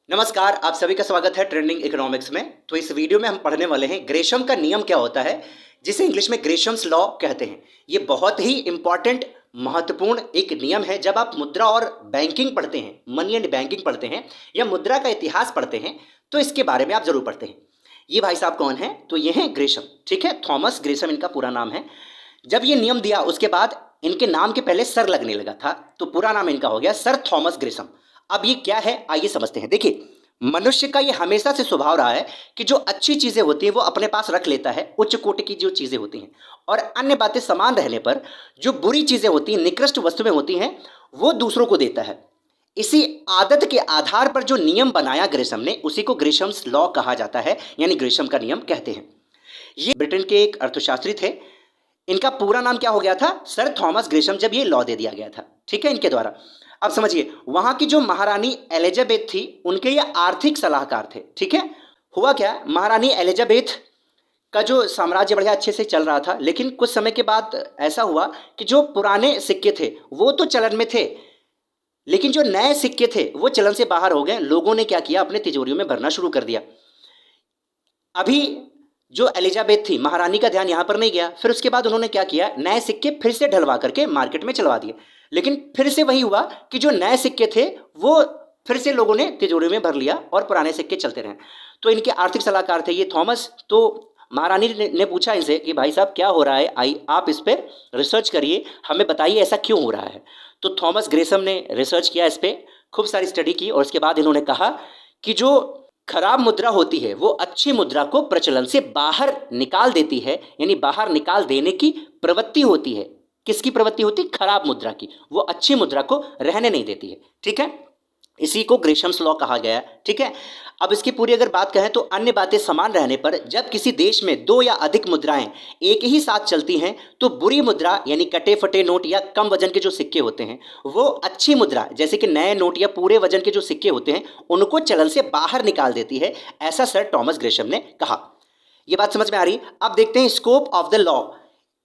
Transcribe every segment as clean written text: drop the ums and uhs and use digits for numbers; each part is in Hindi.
नमस्कार, आप सभी का स्वागत है ट्रेंडिंग इकोनॉमिक्स में। तो इस वीडियो में हम पढ़ने वाले हैं ग्रेशम का नियम क्या होता है, जिसे इंग्लिश में ग्रेशम्स लॉ कहते हैं। ये बहुत ही इंपॉर्टेंट महत्वपूर्ण एक नियम है। जब आप मुद्रा और बैंकिंग पढ़ते हैं, मनी एंड बैंकिंग पढ़ते हैं या मुद्रा का इतिहास पढ़ते हैं, तो इसके बारे में आप जरूर पढ़ते हैं। ये भाई साहब कौन है? तो ये हैं ग्रेशम। ठीक है, थॉमस ग्रेशम इनका पूरा नाम है। जब ये नियम दिया उसके बाद इनके नाम के पहले सर लगने लगा था, तो पूरा नाम इनका हो गया सर थॉमस ग्रेशम। अब ये क्या है आइए समझते हैं। देखिए, मनुष्य का ये हमेशा से स्वभाव रहा है कि जो अच्छी चीजें होती हैं वो अपने पास रख लेता है, उच्च कोटि की जो चीजें होती हैं, और अन्य बातें समान रहने पर जो बुरी चीजें होती हैं, निकृष्ट वस्तुएं होती हैं, वो दूसरों को देता है। इसी आदत के आधार पर जो नियम बनाया ग्रेशम ने, उसी को ग्रेशम्स लॉ कहा जाता है, यानी ग्रेशम का नियम कहते हैं। ये ब्रिटेन के एक अर्थशास्त्री थे। इनका पूरा नाम क्या हो गया था? Sir Thomas Gresham. जब ये लॉ दे दिया गया था, ठीक है, इनके द्वारा। अब समझिए, वहां की जो महारानी एलिजाबेथ थी, उनके ये आर्थिक सलाहकार थे। ठीक है, हुआ क्या, महारानी एलिजाबेथ का जो साम्राज्य बढ़िया अच्छे से चल रहा था, लेकिन कुछ समय के बाद ऐसा हुआ कि जो पुराने सिक्के थे वो तो चलन में थे, लेकिन जो नए सिक्के थे वो चलन से बाहर हो गए। लोगों ने क्या किया, अपने तिजोरियों में भरना शुरू कर दिया। अभी जो एलिजाबेथ थी, महारानी का ध्यान यहां पर नहीं गया। फिर उसके बाद उन्होंने क्या किया, नए सिक्के फिर से ढलवा करके मार्केट में चलवा दिए। लेकिन फिर से वही हुआ कि जो नए सिक्के थे वो फिर से लोगों ने तिजोरी में भर लिया और पुराने सिक्के चलते रहे। तो इनके आर्थिक सलाहकार थे ये थॉमस। तो महारानी ने पूछा इनसे कि भाई साहब क्या हो रहा है, आई आप इस पर रिसर्च करिए, हमें बताइए ऐसा क्यों हो रहा है। तो थॉमस ग्रेशम ने रिसर्च किया, इस पर खूब सारी स्टडी की, और उसके बाद इन्होंने कहा कि जो खराब मुद्रा होती है वो अच्छी मुद्रा को प्रचलन से बाहर निकाल देती है, यानी बाहर निकाल देने की प्रवृत्ति होती है। किसकी प्रवृत्ति होती? खराब मुद्रा की। वो अच्छी मुद्रा को रहने नहीं देती है। ठीक है, इसी को ग्रेशम्स लॉ कहा गया है। ठीक है, अब इसकी पूरी अगर बात कहें तो अन्य बातें समान रहने पर जब किसी देश में दो या अधिक मुद्राएं एक ही साथ चलती हैं, तो बुरी मुद्रा यानी कटे फटे नोट या कम वजन के जो सिक्के होते हैं, वो अच्छी मुद्रा जैसे कि नए नोट या पूरे वजन के जो सिक्के होते हैं, उनको चलन से बाहर निकाल देती है। ऐसा सर थॉमस ग्रेशम ने कहा। ये बात समझ में आ रही? अब देखते हैं स्कोप ऑफ द लॉ।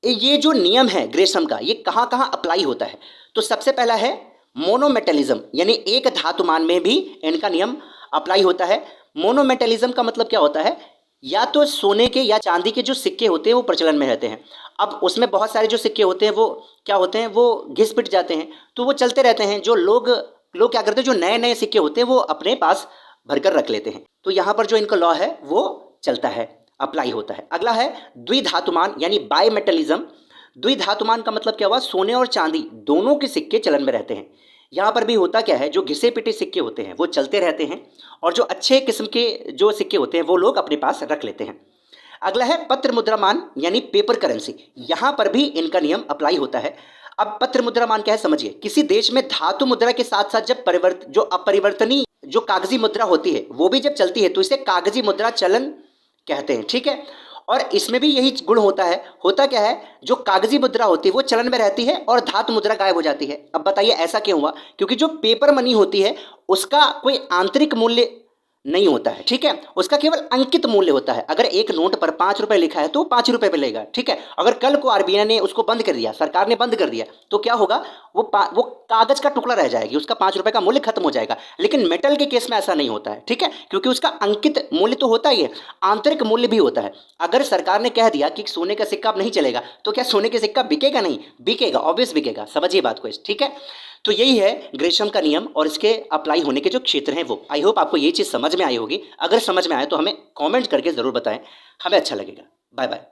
ये जो नियम है ग्रेशम का, ये कहाँ कहाँ अप्लाई होता है। तो सबसे पहला है मोनोमेटलिज्म, यानी एक धातुमान में भी इनका नियम अप्लाई होता है। मोनोमेटलिज्म का मतलब क्या होता है? या तो सोने के या चांदी के जो सिक्के होते हैं वो प्रचलन में रहते हैं। अब उसमें बहुत सारे जो सिक्के होते हैं वो क्या होते हैं, वो घिस पिट जाते हैं, तो वो चलते रहते हैं। जो लोग क्या करते हैं, जो नए नए सिक्के होते हैं वो अपने पास भरकर रख लेते हैं। तो यहाँ पर जो इनका लॉ है वो चलता है, अप्लाई होता है। अगला है द्विधातुमान, यानी बायमेटलिज्म। द्विधातुमान का मतलब क्या हुआ? सोने और चांदी दोनों के सिक्के चलन में रहते हैं। यहाँ पर भी होता क्या है, जो घिसे पिटे सिक्के होते हैं वो चलते रहते हैं, और जो अच्छे किस्म के जो सिक्के होते हैं वो लोग अपने पास रख लेते हैं। अगला है पत्र मुद्रामान, यानी पेपर करेंसी। यहाँ पर भी इनका नियम अप्लाई होता है। अब पत्र मुद्रामान क्या है समझिए। किसी देश में धातु मुद्रा के साथ साथ जब जो अपरिवर्तनीय जो कागजी मुद्रा होती है वो भी जब चलती है, तो इसे कागजी मुद्रा चलन कहते हैं। ठीक है, और इसमें भी यही गुण होता है। होता क्या है, जो कागजी मुद्रा होती है वो चलन में रहती है और धातु मुद्रा गायब हो जाती है। अब बताइए ऐसा क्यों हुआ? क्योंकि जो पेपर मनी होती है उसका कोई आंतरिक मूल्य नहीं होता है। ठीक है, उसका केवल अंकित मूल्य होता है। अगर एक नोट पर 5 रुपए लिखा है तो 5 रुपए पे लेगा। ठीक है, अगर कल को आरबीआई ने उसको बंद कर दिया, सरकार ने बंद कर दिया, तो क्या होगा, वो कागज का टुकड़ा रह जाएगी, उसका 5 रुपए का मूल्य खत्म हो जाएगा। लेकिन मेटल के केस में ऐसा नहीं होता है। ठीक है, क्योंकि उसका अंकित मूल्य तो होता ही है, आंतरिक मूल्य भी होता है। अगर सरकार ने कह दिया कि सोने का सिक्का अब नहीं चलेगा, तो क्या सोने का सिक्का बिकेगा? नहीं बिकेगा, ऑब्वियस बिकेगा। समझिए बात को। ठीक है, तो यही है ग्रेशम का नियम और इसके अप्लाई होने के जो क्षेत्र हैं वो। आई होप आपको ये चीज़ समझ में आई होगी। अगर समझ में आए तो हमें कमेंट करके ज़रूर बताएं, हमें अच्छा लगेगा। Bye bye.